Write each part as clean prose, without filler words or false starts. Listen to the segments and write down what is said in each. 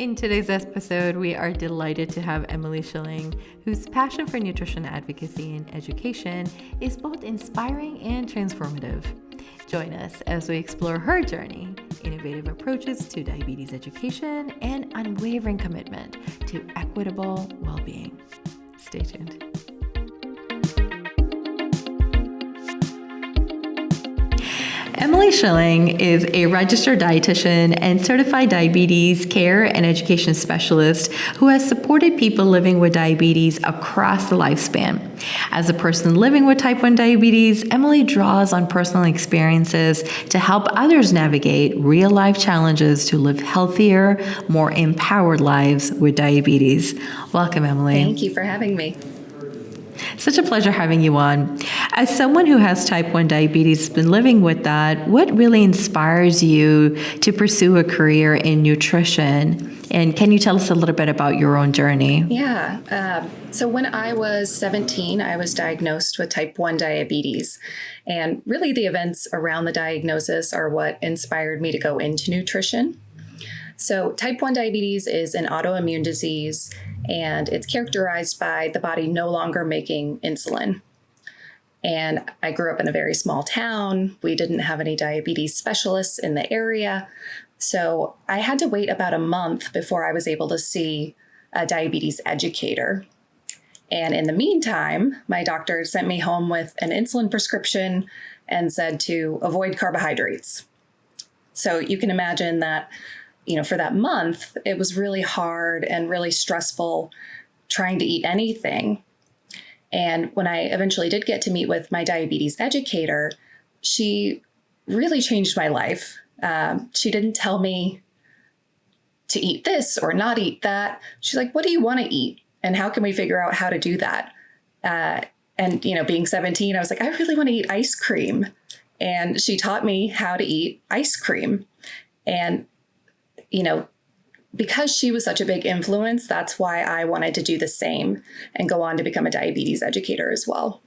In today's episode, we are delighted to have Emily Schilling, whose passion for nutrition advocacy and education is both inspiring and transformative. Join us as we explore her journey, innovative approaches to diabetes education, and unwavering commitment to equitable well-being. Stay tuned. Emily Schilling is a registered dietitian and certified diabetes care and education specialist who has supported people living with diabetes across the lifespan. As a person living with type 1 diabetes, Emily draws on personal experiences to help others navigate real-life challenges to live healthier, more empowered lives with diabetes. Welcome, Emily. Thank you for having me. Such a pleasure having you on. As someone who has type 1 diabetes, been living with that, what really inspires you to pursue a career in nutrition? And can you tell us a little bit about your own journey? Yeah. So when I was 17, I was diagnosed with type 1 diabetes. And really the events around the diagnosis are what inspired me to go into nutrition. So type 1 diabetes is an autoimmune disease, and it's characterized by the body no longer making insulin. And I grew up in a very small town. We didn't have any diabetes specialists in the area. So I had to wait about a month before I was able to see a diabetes educator. And in the meantime, my doctor sent me home with an insulin prescription and said to avoid carbohydrates. So you can imagine that, for that month, it was really hard and really stressful trying to eat anything. And when I eventually did get to meet with my diabetes educator, she really changed my life. She didn't tell me to eat this or not eat that. She's like, what do you want to eat? And how can we figure out how to do that? And being 17, I was like, I really want to eat ice cream. And she taught me how to eat ice cream. And because she was such a big influence, that's why I wanted to do the same and go on to become a diabetes educator as well.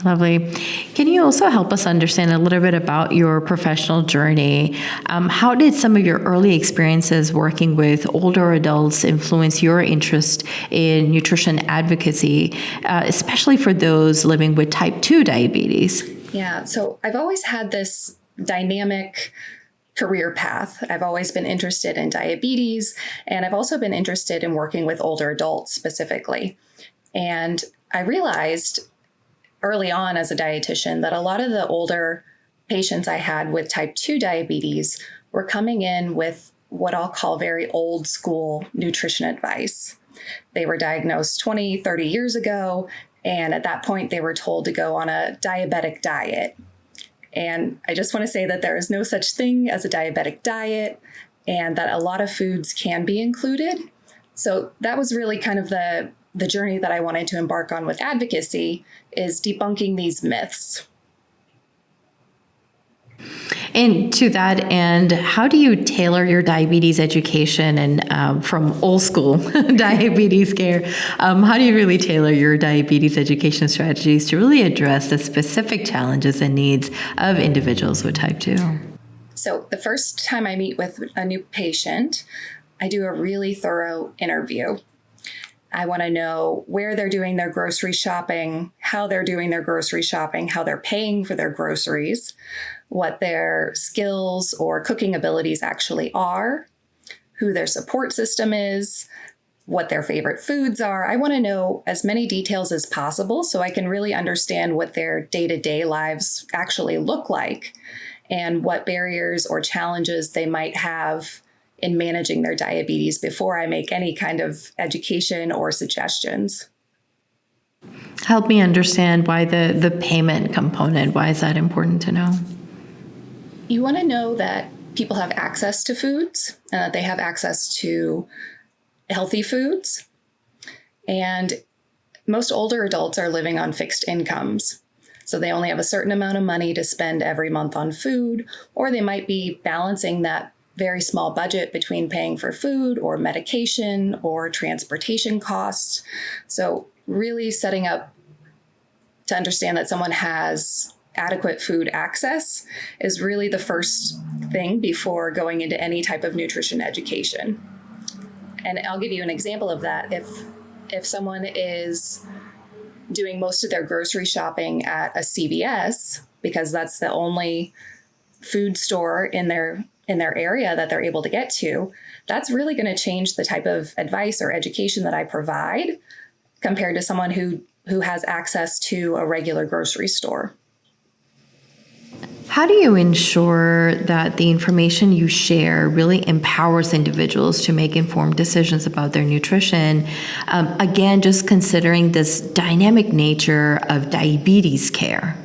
Lovely. Can you also help us understand a little bit about your professional journey? How did some of your early experiences working with older adults influence your interest in nutrition advocacy, especially for those living with type 2 diabetes? Yeah, so I've always had this dynamic career path. I've always been interested in diabetes, and I've also been interested in working with older adults specifically. And I realized early on as a dietitian that a lot of the older patients I had with type 2 diabetes were coming in with what I'll call very old school nutrition advice. They were diagnosed 20, 30 years ago, and at that point they were told to go on a diabetic diet. And I just want to say that there is no such thing as a diabetic diet and that a lot of foods can be included. So that was really kind of the journey that I wanted to embark on with advocacy, is debunking these myths. And to that end, how do you tailor your diabetes education and from old school diabetes care, how do you really tailor your diabetes education strategies to really address the specific challenges and needs of individuals with type 2? So the first time I meet with a new patient, I do a really thorough interview. I want to know where they're doing their grocery shopping, how they're doing their grocery shopping, how they're paying for their groceries, what their skills or cooking abilities actually are, who their support system is, what their favorite foods are. I want to know as many details as possible so I can really understand what their day-to-day lives actually look like and what barriers or challenges they might have in managing their diabetes before I make any kind of education or suggestions. Help me understand why the payment component, why is that important to know? You want to know that people have access to foods, they have access to healthy foods, and most older adults are living on fixed incomes. So they only have a certain amount of money to spend every month on food, or they might be balancing that very small budget between paying for food or medication or transportation costs. So really setting up to understand that someone has adequate food access is really the first thing before going into any type of nutrition education. And I'll give you an example of that. If someone is doing most of their grocery shopping at a CVS, because that's the only food store in their area that they're able to get to, that's really going to change the type of advice or education that I provide compared to someone who has access to a regular grocery store. How do you ensure that the information you share really empowers individuals to make informed decisions about their nutrition? Again, just considering this dynamic nature of diabetes care.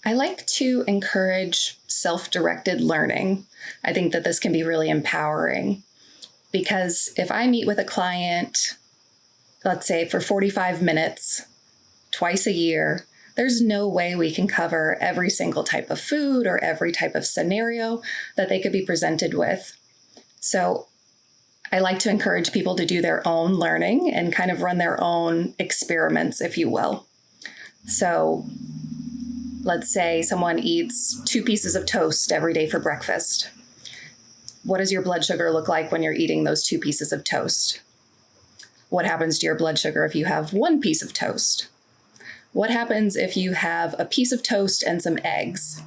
I like to encourage self-directed learning. I think that this can be really empowering because if I meet with a client, let's say for 45 minutes, twice a year, there's no way we can cover every single type of food or every type of scenario that they could be presented with. So I like to encourage people to do their own learning and kind of run their own experiments, if you will. So let's say someone eats 2 pieces of toast every day for breakfast. What does your blood sugar look like when you're eating those 2 pieces of toast? What happens to your blood sugar if you have 1 piece of toast? What happens if you have a piece of toast and some eggs?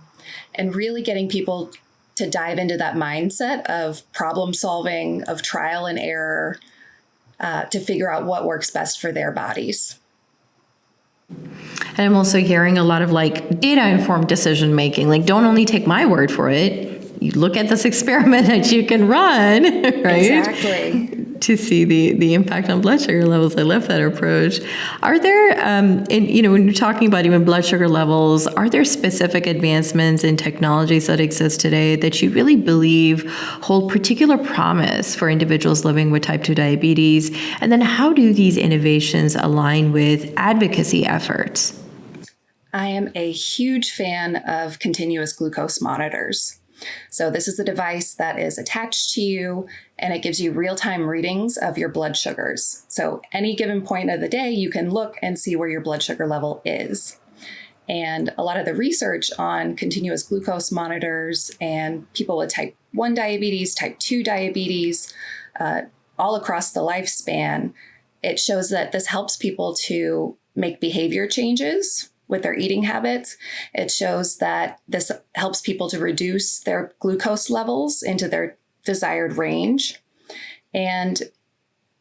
And really getting people to dive into that mindset of problem solving, of trial and error, to figure out what works best for their bodies. And I'm also hearing a lot of data-informed decision making. Don't only take my word for it. You look at this experiment that you can run, right? Exactly. To see the impact on blood sugar levels. I love that approach. Are there, when you're talking about even blood sugar levels, are there specific advancements in technologies that exist today that you really believe hold particular promise for individuals living with type 2 diabetes? And then how do these innovations align with advocacy efforts? I am a huge fan of continuous glucose monitors. So this is a device that is attached to you and it gives you real-time readings of your blood sugars. So any given point of the day, you can look and see where your blood sugar level is. And a lot of the research on continuous glucose monitors and people with type 1 diabetes, type 2 diabetes, all across the lifespan, it shows that this helps people to make behavior changes with their eating habits. It shows that this helps people to reduce their glucose levels into their desired range. And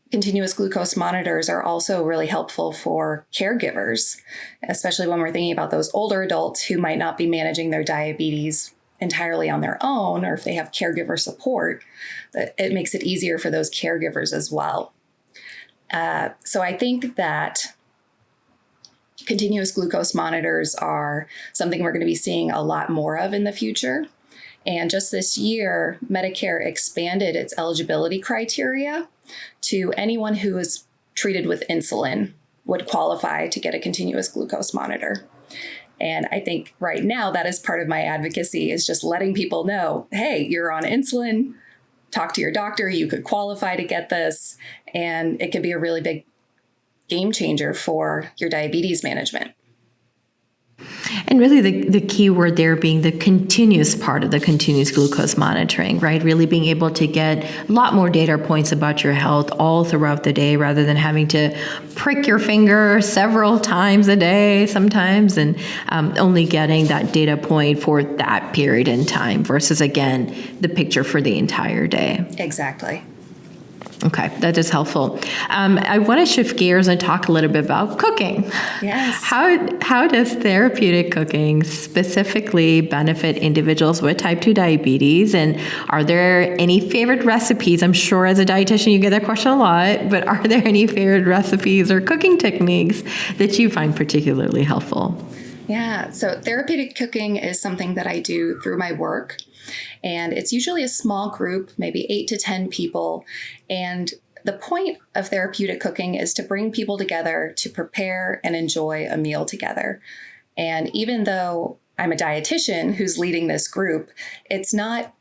continuous glucose monitors are also really helpful for caregivers, especially when we're thinking about those older adults who might not be managing their diabetes entirely on their own, or if they have caregiver support, it makes it easier for those caregivers as well. So I think that continuous glucose monitors are something we're going to be seeing a lot more of in the future. And just this year, Medicare expanded its eligibility criteria to anyone who is treated with insulin would qualify to get a continuous glucose monitor. And I think right now that is part of my advocacy, is just letting people know, hey, you're on insulin, talk to your doctor, you could qualify to get this, and it could be a really big game changer for your diabetes management. And really the key word there being the continuous part of the continuous glucose monitoring, right? Really being able to get a lot more data points about your health all throughout the day rather than having to prick your finger several times a day sometimes and only getting that data point for that period in time versus, again, the picture for the entire day. Exactly. Okay, that is helpful. I want to shift gears and talk a little bit about cooking. Yes. How does therapeutic cooking specifically benefit individuals with type 2 diabetes? And are there any favorite recipes? I'm sure as a dietitian you get that question a lot, but are there any favorite recipes or cooking techniques that you find particularly helpful? Yeah, so therapeutic cooking is something that I do through my work. And it's usually a small group, maybe 8 to 10 people. And the point of therapeutic cooking is to bring people together to prepare and enjoy a meal together. And even though I'm a dietitian who's leading this group, it's not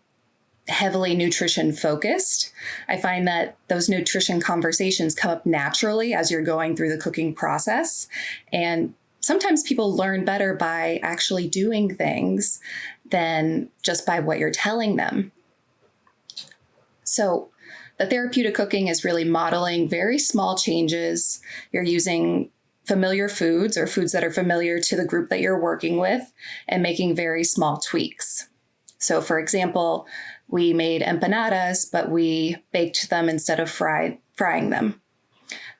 heavily nutrition focused. I find that those nutrition conversations come up naturally as you're going through the cooking process. And sometimes people learn better by actually doing things than just by what you're telling them. So the therapeutic cooking is really modeling very small changes. You're using familiar foods or foods that are familiar to the group that you're working with and making very small tweaks. So for example, we made empanadas, but we baked them instead of frying them.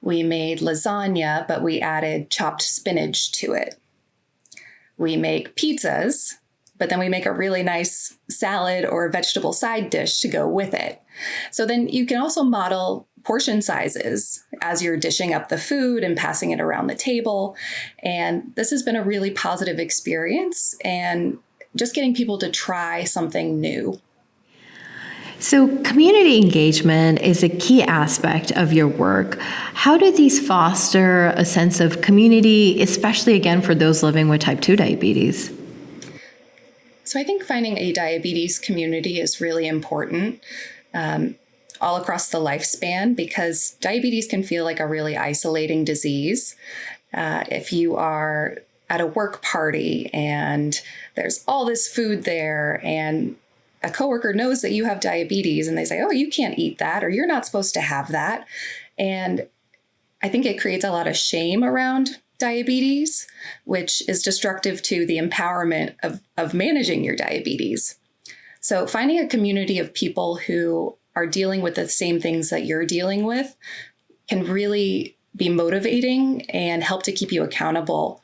We made lasagna, but we added chopped spinach to it. We make pizzas, but then we make a really nice salad or vegetable side dish to go with it. So then you can also model portion sizes as you're dishing up the food and passing it around the table. And this has been a really positive experience and just getting people to try something new. So community engagement is a key aspect of your work. How do these foster a sense of community, especially again for those living with type 2 diabetes? So I think finding a diabetes community is really important all across the lifespan, because diabetes can feel like a really isolating disease. If you are at a work party and there's all this food there and a coworker knows that you have diabetes and they say, oh, you can't eat that, or you're not supposed to have that. And I think it creates a lot of shame around diabetes, which is destructive to the empowerment of managing your diabetes. So finding a community of people who are dealing with the same things that you're dealing with can really be motivating and help to keep you accountable.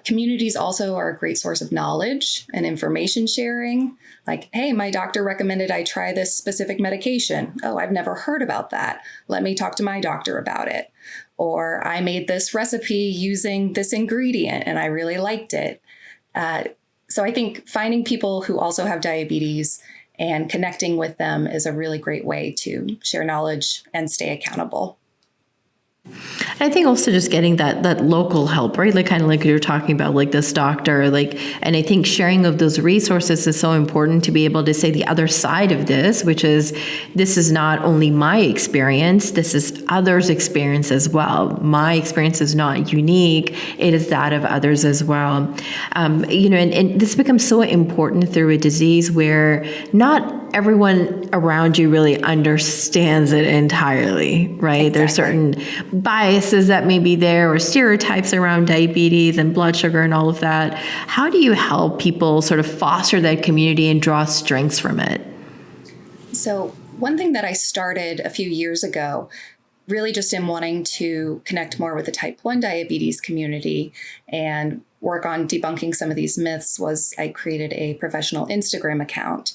Communities also are a great source of knowledge and information sharing. Like, hey, my doctor recommended I try this specific medication. Oh, I've never heard about that. Let me talk to my doctor about it. Or I made this recipe using this ingredient and I really liked it. So I think finding people who also have diabetes and connecting with them is a really great way to share knowledge and stay accountable. I think also just getting that local help, right? Like kind of like you're talking about, like this doctor, and I think sharing of those resources is so important to be able to say the other side of this, which is this is not only my experience, this is others' experience as well. My experience is not unique; it is that of others as well. And this becomes so important through a disease where not everyone around you really understands it entirely, right? Exactly. There's certain biases that may be there or stereotypes around diabetes and blood sugar and all of that. How do you help people sort of foster that community and draw strengths from it? So one thing that I started a few years ago, really just in wanting to connect more with the type 1 diabetes community and work on debunking some of these myths, was I created a professional Instagram account.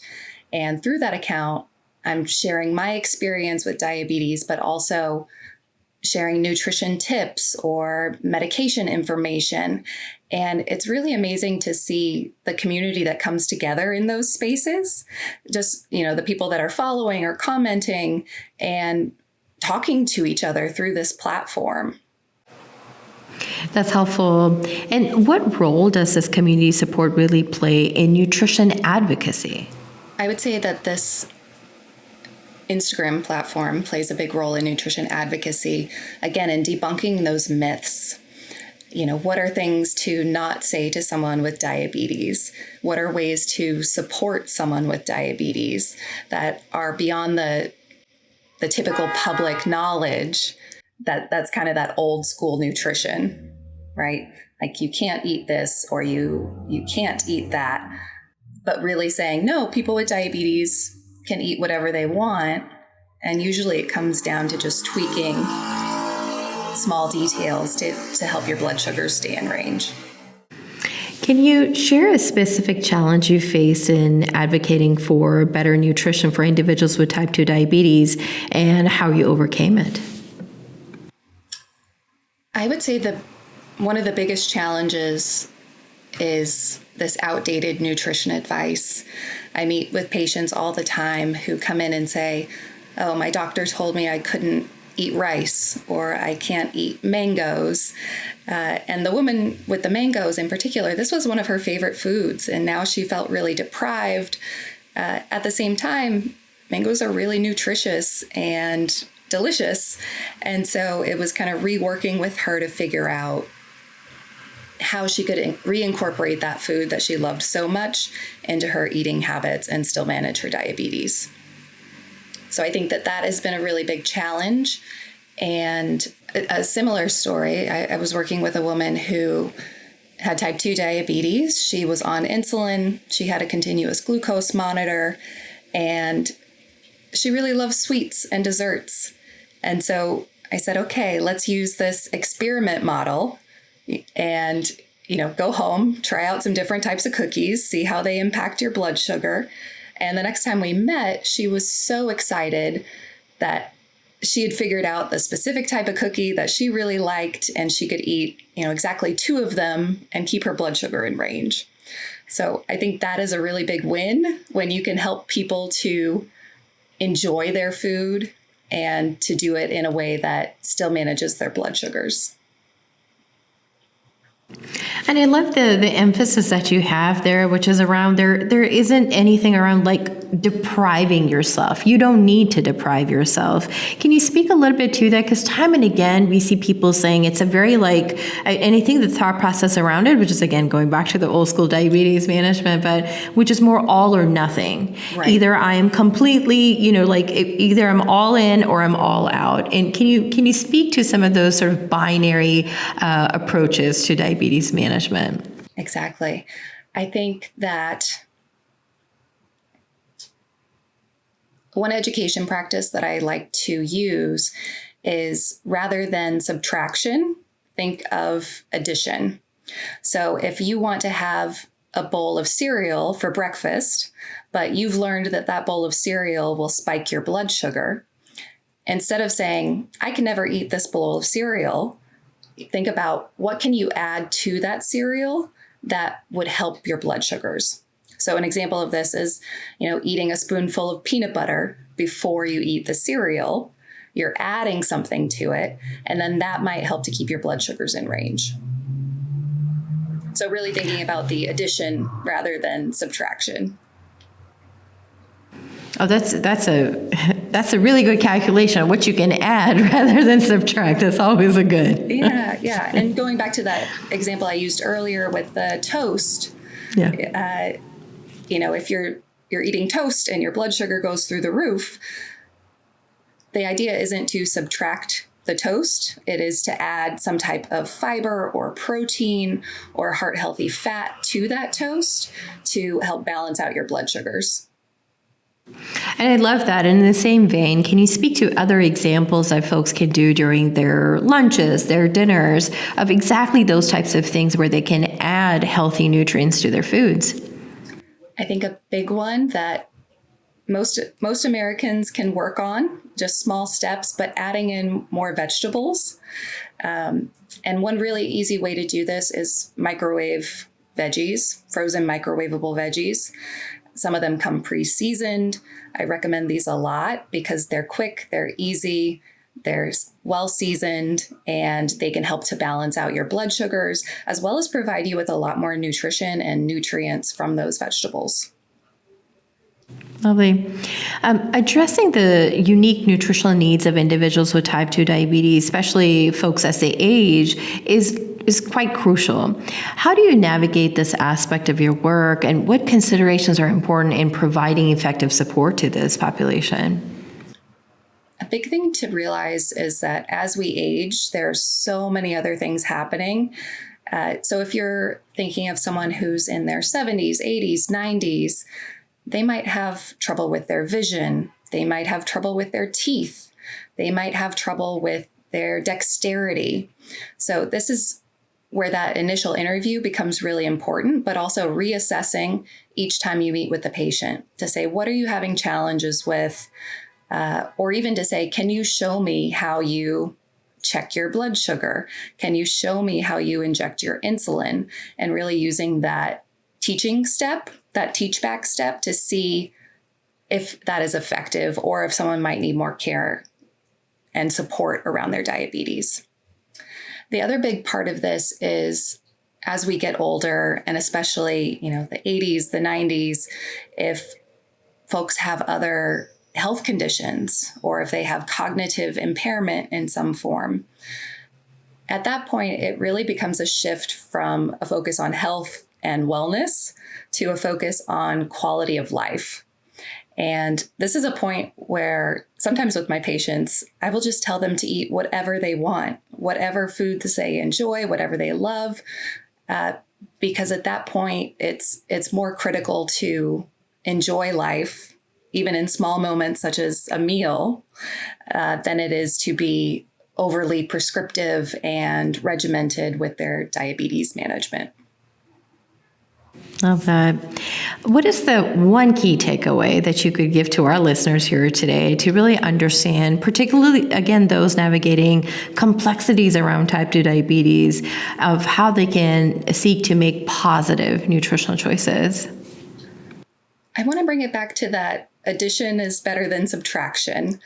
And through that account, I'm sharing my experience with diabetes, but also sharing nutrition tips or medication information. And it's really amazing to see the community that comes together in those spaces. Just, the people that are following or commenting and talking to each other through this platform. That's helpful. And what role does this community support really play in nutrition advocacy? I would say that this Instagram platform plays a big role in nutrition advocacy, again, in debunking those myths. What are things to not say to someone with diabetes? What are ways to support someone with diabetes that are beyond the typical public knowledge? That's kind of that old school nutrition, right? Like you can't eat this or you can't eat that. But really saying, no, people with diabetes can eat whatever they want. And usually it comes down to just tweaking small details to help your blood sugars stay in range. Can you share a specific challenge you face in advocating for better nutrition for individuals with type 2 diabetes and how you overcame it? I would say that one of the biggest challenges is this outdated nutrition advice. I meet with patients all the time who come in and say, oh, my doctor told me I couldn't eat rice or I can't eat mangoes. And the woman with the mangoes in particular, this was one of her favorite foods. And now she felt really deprived. At the same time, mangoes are really nutritious and delicious. And so it was kind of reworking with her to figure out how she could reincorporate that food that she loved so much into her eating habits and still manage her diabetes. So I think that has been a really big challenge. And a similar story, I was working with a woman who had type 2 diabetes. She was on insulin. She had a continuous glucose monitor, and she really loves sweets and desserts. And so I said, okay, let's use this experiment model and, go home, try out some different types of cookies, see how they impact your blood sugar. And the next time we met, she was so excited that she had figured out the specific type of cookie that she really liked, and she could eat, exactly 2 of them and keep her blood sugar in range. So I think that is a really big win when you can help people to enjoy their food and to do it in a way that still manages their blood sugars. And I love the emphasis that you have there, which is around there isn't anything around like depriving yourself. You don't need to deprive yourself. Can you speak a little bit to that? Because time and again, we see people saying it's a very and I think the thought process around it, which is again, going back to the old school diabetes management, but which is more all or nothing. Right. Either I am completely, either I'm all in or I'm all out. And can you speak to some of those sort of binary approaches to diabetes management? Exactly. I think that one education practice that I like to use is, rather than subtraction, think of addition. So if you want to have a bowl of cereal for breakfast, but you've learned that bowl of cereal will spike your blood sugar, instead of saying, I can never eat this bowl of cereal, think about what can you add to that cereal that would help your blood sugars. So an example of this is, eating a spoonful of peanut butter before you eat the cereal. You're adding something to it, and then that might help to keep your blood sugars in range. So really thinking about the addition rather than subtraction. Oh, that's a really good calculation of what you can add rather than subtract. That's always a good. Yeah. And going back to that example I used earlier with the toast, if you're eating toast and your blood sugar goes through the roof, the idea isn't to subtract the toast. It is to add some type of fiber or protein or heart-healthy fat to that toast to help balance out your blood sugars. And I love that. And in the same vein, can you speak to other examples that folks can do during their lunches, their dinners, of exactly those types of things where they can add healthy nutrients to their foods? I think a big one that most Americans can work on, just small steps, but adding in more vegetables. And one really easy way to do this is microwave veggies, frozen microwavable veggies. Some of them come pre-seasoned. I recommend these a lot because they're quick, they're easy, they're well seasoned, and they can help to balance out your blood sugars, as well as provide you with a lot more nutrition and nutrients from those vegetables. Lovely. Addressing the unique nutritional needs of individuals with type 2 diabetes, especially folks as they age, is quite crucial. How do you navigate this aspect of your work, and what considerations are important in providing effective support to this population? A big thing to realize is that as we age, there are so many other things happening. So if you're thinking of someone who's in their 70s, 80s, 90s, they might have trouble with their vision. They might have trouble with their teeth. They might have trouble with their dexterity. So this is where that initial interview becomes really important, but also reassessing each time you meet with the patient to say, what are you having challenges with? Or even to say, can you show me how you check your blood sugar? Can you show me how you inject your insulin? And really using that teaching step, that teach back step, to see if that is effective or if someone might need more care and support around their diabetes. The other big part of this is, as we get older, and especially, the 80s, the 90s, if folks have other health conditions or if they have cognitive impairment in some form, at that point, it really becomes a shift from a focus on health and wellness to a focus on quality of life. And this is a point where sometimes with my patients, I will just tell them to eat whatever they want, whatever foods they enjoy, whatever they love, because at that point, it's more critical to enjoy life, even in small moments such as a meal, than it is to be overly prescriptive and regimented with their diabetes management. Love that. What is the one key takeaway that you could give to our listeners here today to really understand, particularly, again, those navigating complexities around type 2 diabetes, of how they can seek to make positive nutritional choices? I want to bring it back to that addition is better than subtraction.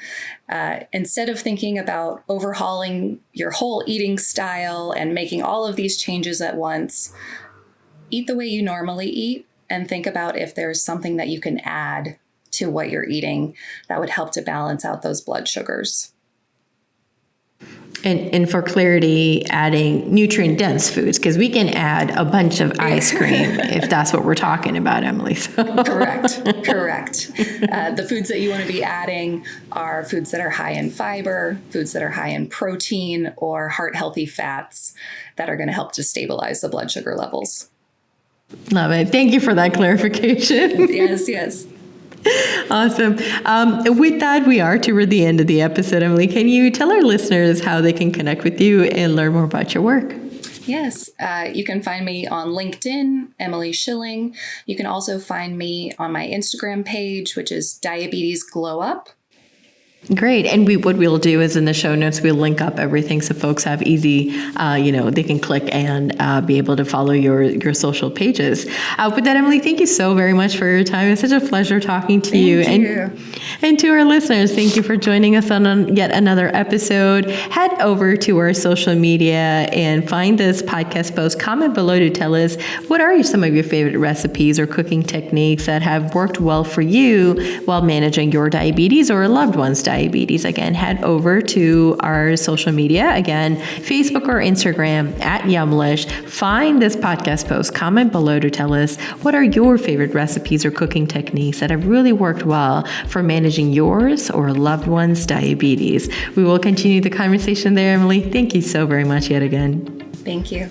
Instead of thinking about overhauling your whole eating style and making all of these changes at once, eat the way you normally eat and think about if there's something that you can add to what you're eating that would help to balance out those blood sugars. And for clarity, adding nutrient-dense foods, because we can add a bunch of ice cream if that's what we're talking about, Emily. So. Correct. The foods that you want to be adding are foods that are high in fiber, foods that are high in protein, or heart-healthy fats that are going to help to stabilize the blood sugar levels. Love it. Thank you for that clarification. Yes. Awesome. With that, we are toward the end of the episode. Emily, can you tell our listeners how they can connect with you and learn more about your work? Yes, you can find me on LinkedIn, Emily Schilling. You can also find me on my Instagram page, which is Diabetes Glow Up. Great. And what we'll do is in the show notes, we'll link up everything so folks have easy, they can click and be able to follow your social pages. With that, Emily, thank you so very much for your time. It's such a pleasure talking to you. And to our listeners, thank you for joining us on yet another episode. Head over to our social media and find this podcast post. Comment below to tell us what are some of your favorite recipes or cooking techniques that have worked well for you while managing your diabetes or a loved one's diabetes. Again, head over to our social media, again, Facebook or Instagram @Yumlish. Find this podcast post, comment below to tell us what are your favorite recipes or cooking techniques that have really worked well for managing yours or a loved one's diabetes. We will continue the conversation there, Emily. Thank you so very much yet again. Thank you.